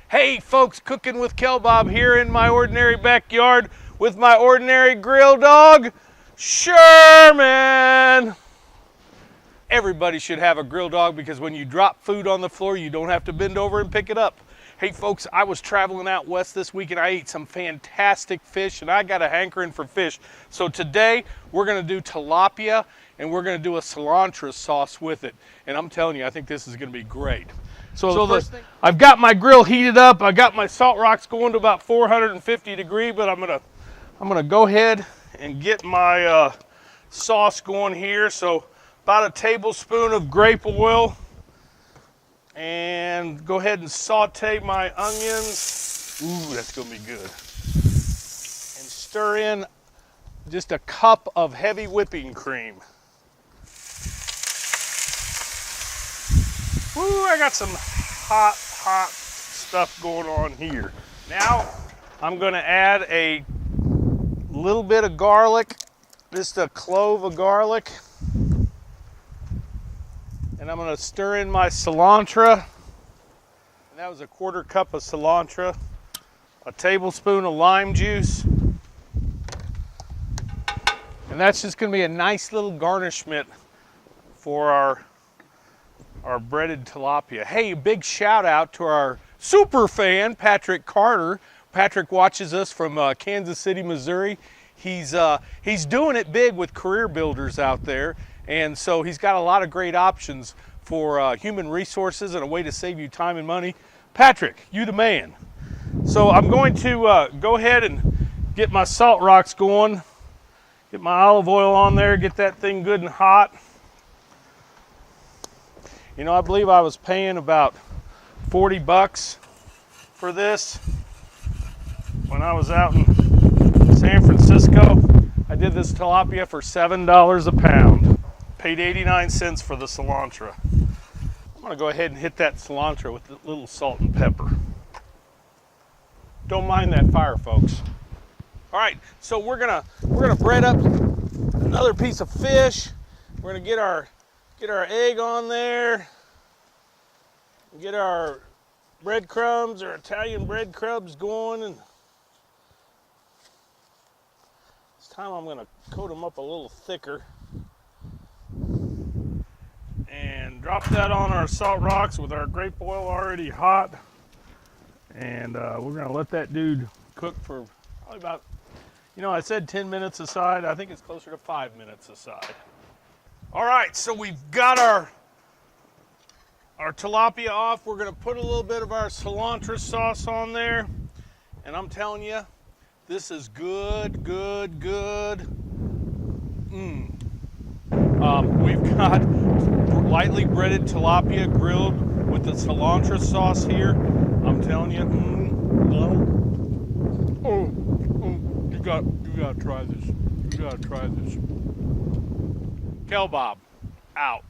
Hey folks, cooking with Kelbob here in my ordinary backyard with my ordinary grill dog, Sherman. Everybody should have a grill dog because when you drop food on the floor, you don't have to bend over and pick it up. Hey folks, I was traveling out west this week and I ate some fantastic fish and I got a hankering for fish. So today we're gonna do tilapia and we're gonna do a cilantro sauce with it. And I'm telling you, I think this is gonna be great. So I've got my grill heated up. I got my salt rocks going to about 450 degrees, but I'm gonna go ahead and get my sauce going here. So about a tablespoon of grape oil, and go ahead and saute my onions. Ooh, that's gonna be good. And stir in just a cup of heavy whipping cream. Woo, I got some hot stuff going on here. Now, I'm gonna add a little bit of garlic, just a clove of garlic. And I'm gonna stir in my cilantro. And that was a quarter cup of cilantro. A tablespoon of lime juice. And that's just gonna be a nice little garnishment for our breaded tilapia. Hey, a big shout out to our super fan, Patrick Carter. Patrick watches us from Kansas City, Missouri. He's doing it big with career builders out there. And so he's got a lot of great options for human resources and a way to save you time and money. Patrick, you the man. So I'm going to go ahead and get my salt rocks going, get my olive oil on there, get that thing good and hot. You know, I believe I was paying about 40 bucks for this when I was out in San Francisco. I did this tilapia for $7 a pound. Paid 89 cents for the cilantro. I'm gonna go ahead and hit that cilantro with a little salt and pepper. Don't mind that fire, folks. All right, so we're gonna bread up another piece of fish. We're gonna get our egg on there, get our breadcrumbs or Italian breadcrumbs going, and this time I'm going to coat them up a little thicker and drop that on our salt rocks with our grape oil already hot, and we're going to let that dude cook for probably about, you know, I said 10 minutes aside. I think it's closer to 5 minutes aside. All right, so we've got our tilapia off. We're gonna put a little bit of our cilantro sauce on there. And I'm telling you, this is good. We've got lightly breaded tilapia grilled with the cilantro sauce here. I'm telling you, you gotta try this. You gotta try this. Kelbob, out.